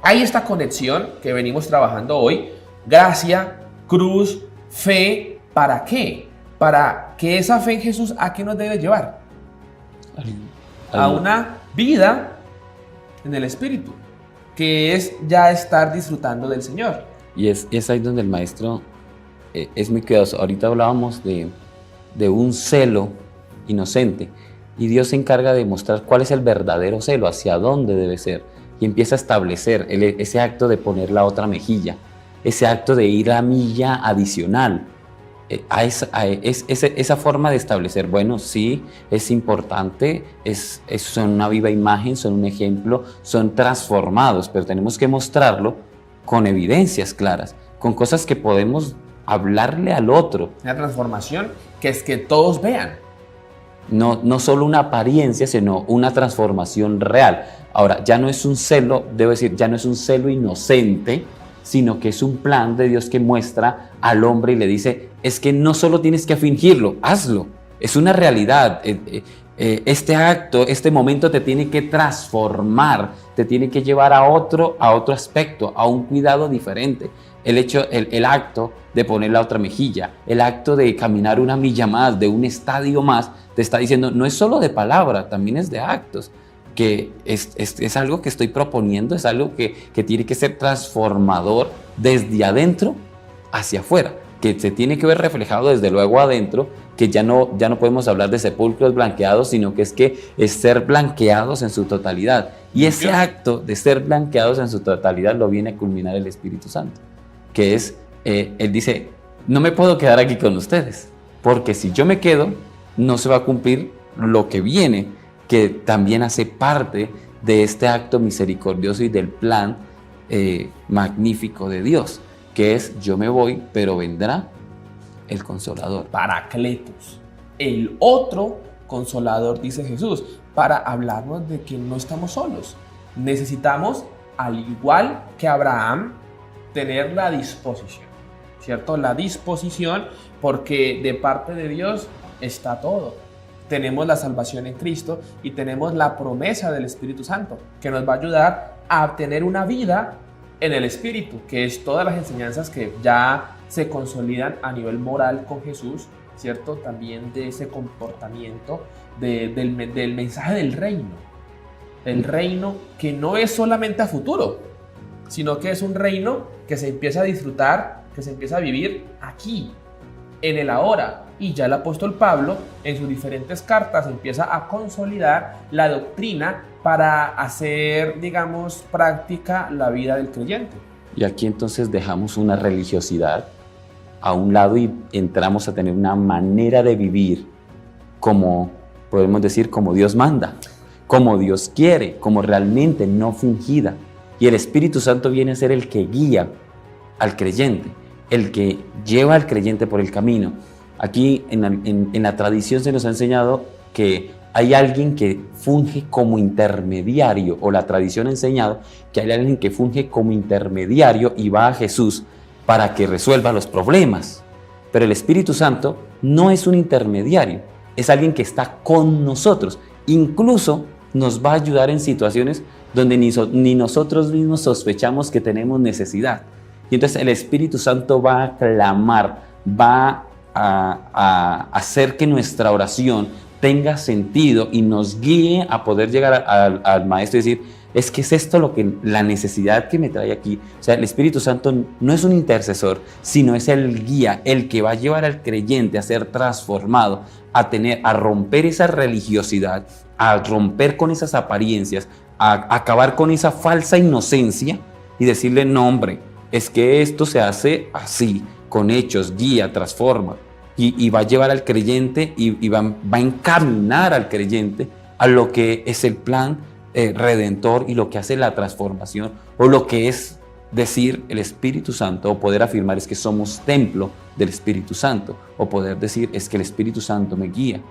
hay esta conexión que venimos trabajando hoy. Gracia, cruz, fe, ¿para qué? Para que esa fe en Jesús, ¿a qué nos debe llevar? A una vida en el Espíritu, que es ya estar disfrutando del Señor. Y es ahí donde el maestro es muy cuidadoso. Ahorita hablábamos de un celo inocente, y Dios se encarga de mostrar cuál es el verdadero celo, hacia dónde debe ser, y empieza a establecer ese acto de poner la otra mejilla, ese acto de ir a milla adicional, esa forma de establecer, bueno, sí, es importante, son una viva imagen, son un ejemplo, son transformados, pero tenemos que mostrarlo con evidencias claras, con cosas que podemos hablarle al otro. Una transformación que es que todos vean. No solo una apariencia, sino una transformación real. Ahora, ya no es un celo, debo decir, ya no es un celo inocente, sino que es un plan de Dios que muestra al hombre y le dice, es que no solo tienes que fingirlo, hazlo, es una realidad. Este acto, este momento te tiene que transformar, te tiene que llevar a otro aspecto, a un cuidado diferente. El acto de poner la otra mejilla, el acto de caminar una milla más, de un estadio más, te está diciendo, no es solo de palabra, también es de actos, que es algo que estoy proponiendo, es algo que tiene que ser transformador desde adentro hacia afuera, que se tiene que ver reflejado desde luego adentro, que ya no podemos hablar de sepulcros blanqueados, sino que es ser blanqueados en su totalidad. Y ese acto de ser blanqueados en su totalidad lo viene a culminar el Espíritu Santo, que es, Él dice, no me puedo quedar aquí con ustedes, porque si yo me quedo, no se va a cumplir lo que viene, que también hace parte de este acto misericordioso y del plan magnífico de Dios, que es, yo me voy, pero vendrá el Consolador. Paracletos, el otro Consolador, dice Jesús, para hablarnos de que no estamos solos. Necesitamos, al igual que Abraham, tener la disposición, ¿cierto? La disposición, porque de parte de Dios está todo. Tenemos la salvación en Cristo y tenemos la promesa del Espíritu Santo, que nos va a ayudar a tener una vida en el Espíritu, que es todas las enseñanzas que ya se consolidan a nivel moral con Jesús, ¿cierto? También de ese comportamiento, del mensaje del reino. El reino que no es solamente a futuro, sino que es un reino que se empieza a disfrutar, que se empieza a vivir aquí, en el ahora. Y ya el apóstol Pablo, en sus diferentes cartas, empieza a consolidar la doctrina para hacer, digamos, práctica la vida del creyente. Y aquí entonces dejamos una religiosidad a un lado y entramos a tener una manera de vivir como, podemos decir, como Dios manda, como Dios quiere, como realmente, no fingida. Y el Espíritu Santo viene a ser el que guía al creyente, el que lleva al creyente por el camino. Aquí en la tradición se nos ha enseñado que hay alguien que funge como intermediario, o la tradición ha enseñado que hay alguien que funge como intermediario y va a Jesús para que resuelva los problemas. Pero el Espíritu Santo no es un intermediario, es alguien que está con nosotros. Incluso nos va a ayudar en situaciones donde ni nosotros mismos sospechamos que tenemos necesidad. Y entonces el Espíritu Santo va a clamar, va a hacer que nuestra oración tenga sentido y nos guíe a poder llegar al Maestro y decir, es que es esto la necesidad que me trae aquí. O sea, el Espíritu Santo no es un intercesor, sino es el guía, el que va a llevar al creyente a ser transformado, a romper esa religiosidad, a romper con esas apariencias, a acabar con esa falsa inocencia y decirle, no hombre, es que esto se hace así, con hechos, guía, transforma. Y va a llevar al creyente y va a encaminar al creyente a lo que es el plan redentor y lo que hace la transformación, o lo que es decir el Espíritu Santo, o poder afirmar es que somos templo del Espíritu Santo, o poder decir es que el Espíritu Santo me guía.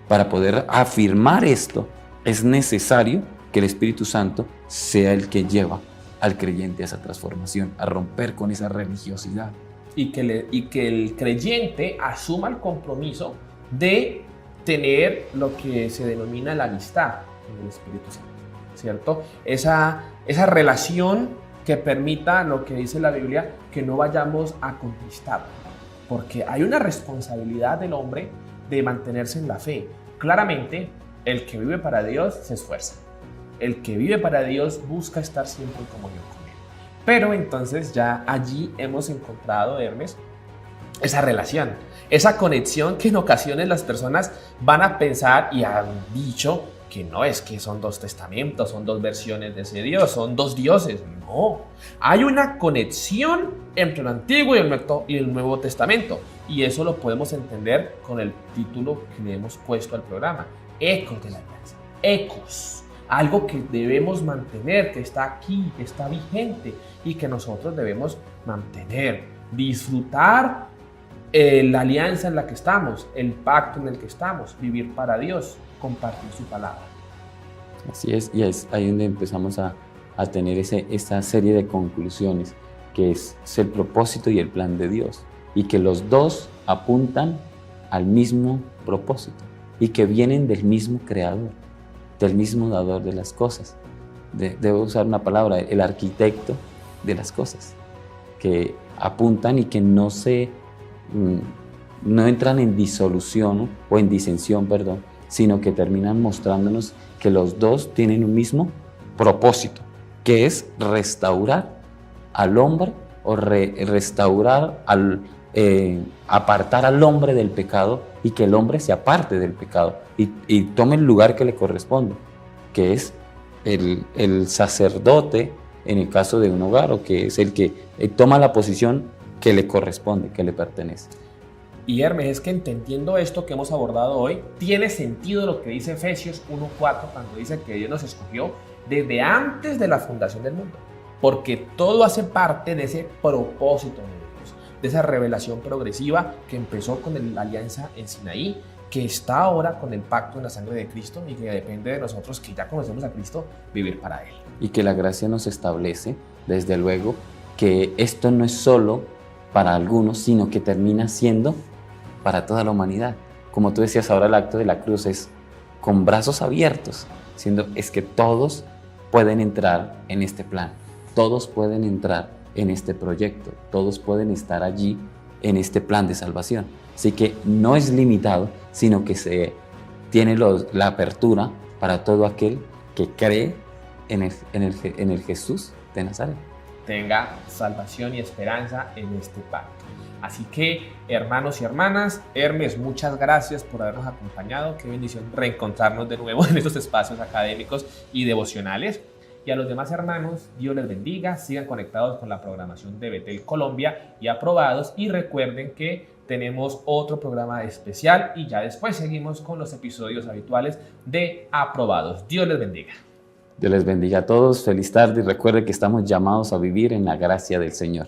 Para poder afirmar esto, es necesario que el Espíritu Santo sea el que lleva al creyente a esa transformación, a romper con esa religiosidad. Y que el creyente asuma el compromiso de tener lo que se denomina la amistad con el Espíritu Santo, ¿cierto? Esa relación que permita lo que dice la Biblia, que no vayamos a conquistar, porque hay una responsabilidad del hombre de mantenerse en la fe. Claramente, el que vive para Dios se esfuerza. El que vive para Dios busca estar siempre en comunión con Él. Pero entonces ya allí hemos encontrado, Hermes, esa relación, esa conexión que en ocasiones las personas van a pensar y han dicho que no es que son dos testamentos, son dos versiones de ese Dios, son dos dioses. No, hay una conexión entre el Antiguo y el Nuevo Testamento, y eso lo podemos entender con el título que le hemos puesto al programa: Ecos de la Alianza. Ecos, algo que debemos mantener, que está aquí, que está vigente y que nosotros debemos mantener, disfrutar la alianza en la que estamos, el pacto en el que estamos, vivir para Dios, compartir su palabra. Así es, y es ahí donde empezamos a tener esa serie de conclusiones, que es el propósito y el plan de Dios, y que los dos apuntan al mismo propósito, y que vienen del mismo creador, del mismo dador de las cosas. Debo usar una palabra, el arquitecto de las cosas, que apuntan y que no entran en disolución o en disensión, sino que terminan mostrándonos que los dos tienen un mismo propósito, que es restaurar al hombre, o restaurar apartar al hombre del pecado, y que el hombre se aparte del pecado y tome el lugar que le corresponde, que es el sacerdote en el caso de un hogar, o que es el que toma la posición que le corresponde, que le pertenece. Y Hermes, es que entendiendo esto que hemos abordado hoy, tiene sentido lo que dice Efesios 1:4 cuando dice que Dios nos escogió desde antes de la fundación del mundo, porque todo hace parte de ese propósito de Dios, de esa revelación progresiva que empezó con la alianza en Sinaí, que está ahora con el pacto en la sangre de Cristo, y que depende de nosotros, que ya conocemos a Cristo, vivir para Él. Y que la gracia nos establece, desde luego, que esto no es solo para algunos, sino que termina siendo para toda la humanidad. Como tú decías ahora, el acto de la cruz es con brazos abiertos, es que todos pueden entrar en este plan, todos pueden entrar en este proyecto, todos pueden estar allí en este plan de salvación. Así que no es limitado, sino que se tiene la apertura para todo aquel que cree en el Jesús de Nazaret. Tenga salvación y esperanza en este pacto. Así que, hermanos y hermanas, Hermes, muchas gracias por habernos acompañado. Qué bendición reencontrarnos de nuevo en estos espacios académicos y devocionales. Y a los demás hermanos, Dios les bendiga. Sigan conectados con la programación de Betel Colombia y Aprobados. Y recuerden que tenemos otro programa especial, y ya después seguimos con los episodios habituales de Aprobados. Dios les bendiga. Dios les bendiga a todos. Feliz tarde, y recuerden que estamos llamados a vivir en la gracia del Señor.